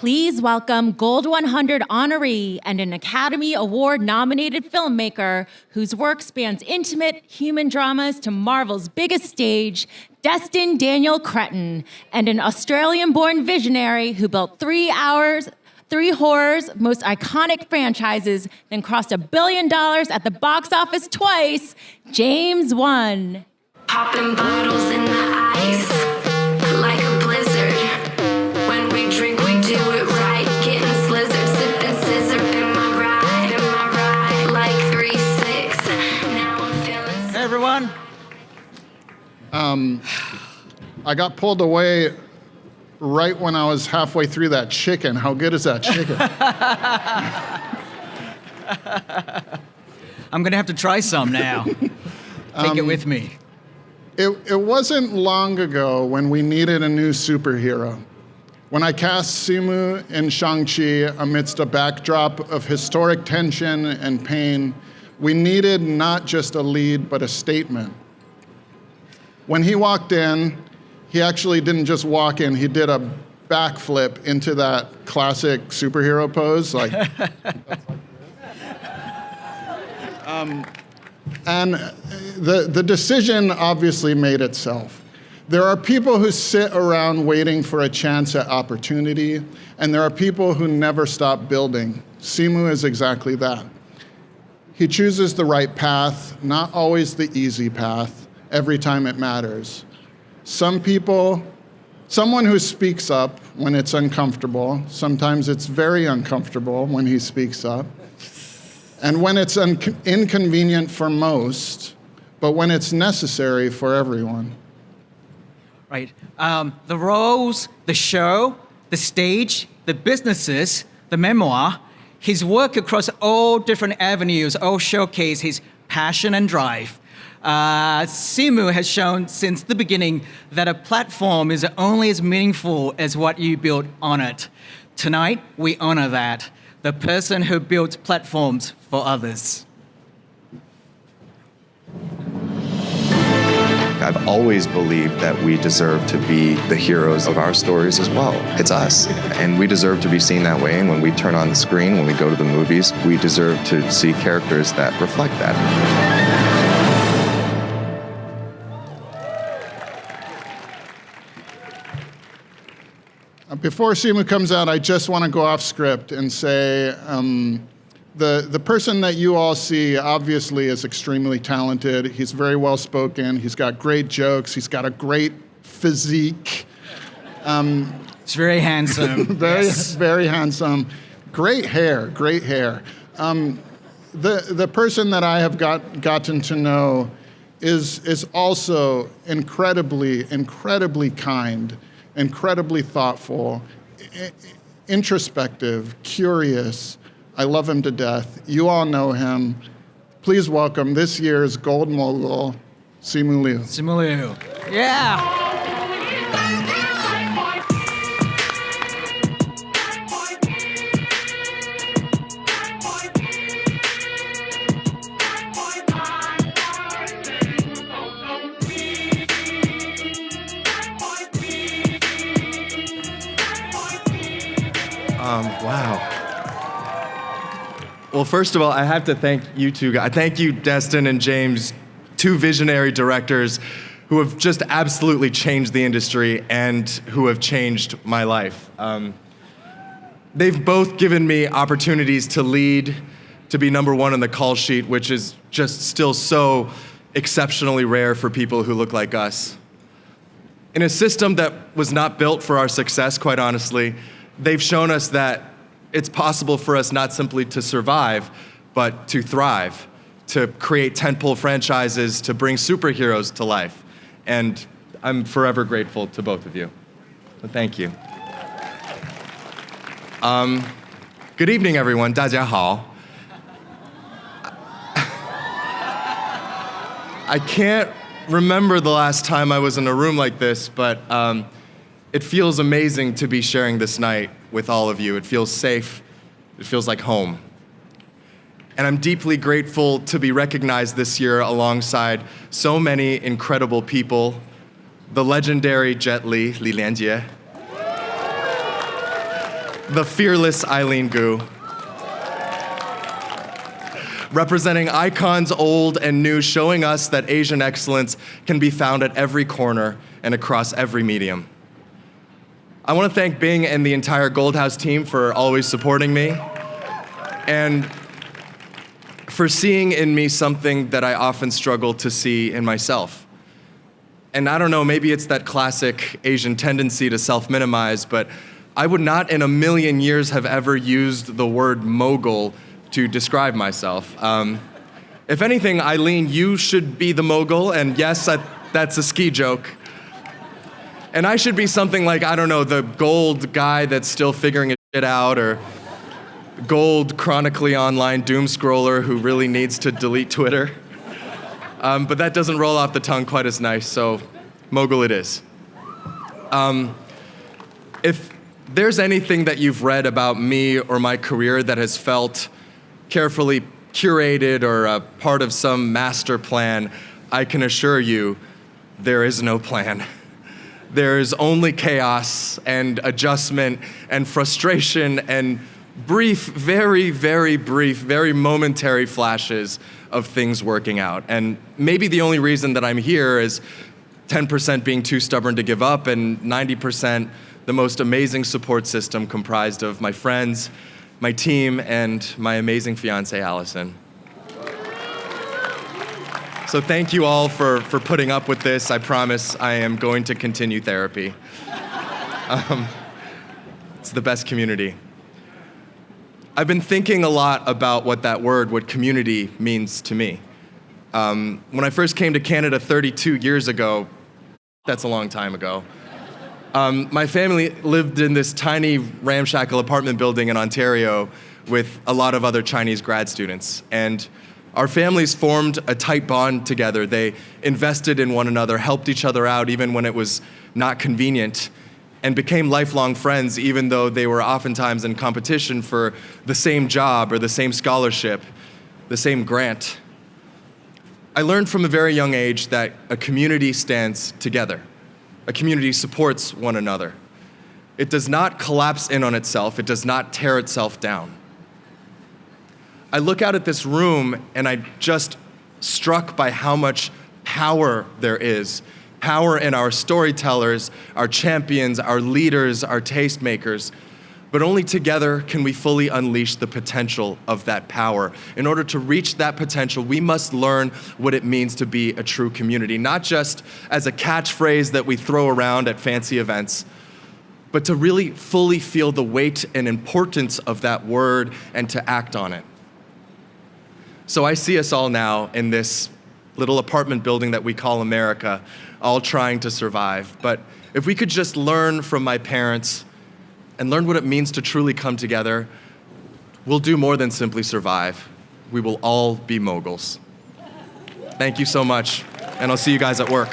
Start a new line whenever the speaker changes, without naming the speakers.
please welcome Gold 100 honoree and an Academy Award-nominated filmmaker whose work spans intimate human dramas to Marvel's biggest stage, Destin Daniel Cretton, and an Australian-born visionary who built three horrors' most iconic franchises, then crossed $1 billion at the box office twice, James Wan.
Popping bottles in the ice, like a blizzard. When we drink, we do it right. Getting slizzard, sipping scissor in my ride, like 3-6. Now I'm feeling.
Hey everyone.
I got pulled away right when I was halfway through that chicken. How good is that chicken?
I'm gonna have to try some now. Take it with me.
It wasn't long ago when we needed a new superhero. When I cast Simu in Shang-Chi amidst a backdrop of historic tension and pain, we needed not just a lead, but a statement. When he walked in, he actually didn't just walk in, he did a backflip into that classic superhero pose, like. And the decision obviously made itself. There are people who sit around waiting for a chance at opportunity, and there are people who never stop building. Simu is exactly that. He chooses the right path, not always the easy path, every time it matters. Someone who speaks up when it's uncomfortable, sometimes it's very uncomfortable when he speaks up, and when it's inconvenient for most, but when it's necessary for everyone.
Right. The roles, the show, the stage, the businesses, the memoir, his work across all different avenues all showcase his passion and drive. Simu has shown since the beginning that a platform is only as meaningful as what you build on it. Tonight, we honor that. The person who built platforms for others.
I've always believed that we deserve to be the heroes of our stories as well. It's us, and we deserve to be seen that way. And when we turn on the screen, when we go to the movies, we deserve to see characters that reflect that.
Before Simu comes out, I just want to go off script and say the person that you all see obviously is extremely talented. He's very well spoken. He's got great jokes. He's got a great physique.
It's very handsome.
Very handsome. Great hair. The person that I have gotten to know is also incredibly kind, incredibly thoughtful, introspective, curious. I love him to death. You all know him. Please welcome this year's Gold Mogul, Simu Liu.
Simu Liu. Yeah.
Wow. Well, first of all, I have to thank you two guys. Thank you, Destin and James, two visionary directors who have just absolutely changed the industry and who have changed my life. They've both given me opportunities to lead, to be number one on the call sheet, which is just still so exceptionally rare for people who look like us. In a system that was not built for our success, quite honestly, they've shown us that it's possible for us not simply to survive, but to thrive, to create tentpole franchises, to bring superheroes to life. And I'm forever grateful to both of you. So thank you. Good evening, everyone. 大家好. I can't remember the last time I was in a room like this, but it feels amazing to be sharing this night with all of you. It feels safe. It feels like home. And I'm deeply grateful to be recognized this year alongside so many incredible people. The legendary Jet Li, Li Lianjie. the fearless Eileen Gu. Representing icons old and new, showing us that Asian excellence can be found at every corner and across every medium. I want to thank Bing and the entire Gold House team for always supporting me and for seeing in me something that I often struggle to see in myself. And I don't know, maybe it's that classic Asian tendency to self-minimize, but I would not in a million years have ever used the word mogul to describe myself. If anything, Eileen, you should be the mogul, and yes, that's a ski joke. And I should be something like, I don't know, the gold guy that's still figuring his shit out, or gold chronically online doom scroller who really needs to delete Twitter. But that doesn't roll off the tongue quite as nice, so mogul it is. If there's anything that you've read about me or my career that has felt carefully curated or a part of some master plan, I can assure you there is no plan. There is only chaos and adjustment and frustration and brief, very, very brief, very momentary flashes of things working out. And maybe the only reason that I'm here is 10% being too stubborn to give up and 90% the most amazing support system comprised of my friends, my team, and my amazing fiance, Allison. So thank you all for putting up with this. I promise I am going to continue therapy. It's the best community. I've been thinking a lot about what community means to me. When I first came to Canada 32 years ago, that's a long time ago, my family lived in this tiny ramshackle apartment building in Ontario with a lot of other Chinese grad students. And our families formed a tight bond together. They invested in one another, helped each other out even when it was not convenient, and became lifelong friends even though they were oftentimes in competition for the same job or the same scholarship, the same grant. I learned from a very young age that a community stands together. A community supports one another. It does not collapse in on itself. It does not tear itself down. I look out at this room and I'm just struck by how much power there is. Power in our storytellers, our champions, our leaders, our tastemakers. But only together can we fully unleash the potential of that power. In order to reach that potential, we must learn what it means to be a true community, not just as a catchphrase that we throw around at fancy events, but to really fully feel the weight and importance of that word and to act on it. So I see us all now in this little apartment building that we call America, all trying to survive. But if we could just learn from my parents and learn what it means to truly come together, we'll do more than simply survive. We will all be moguls. Thank you so much, and I'll see you guys at work.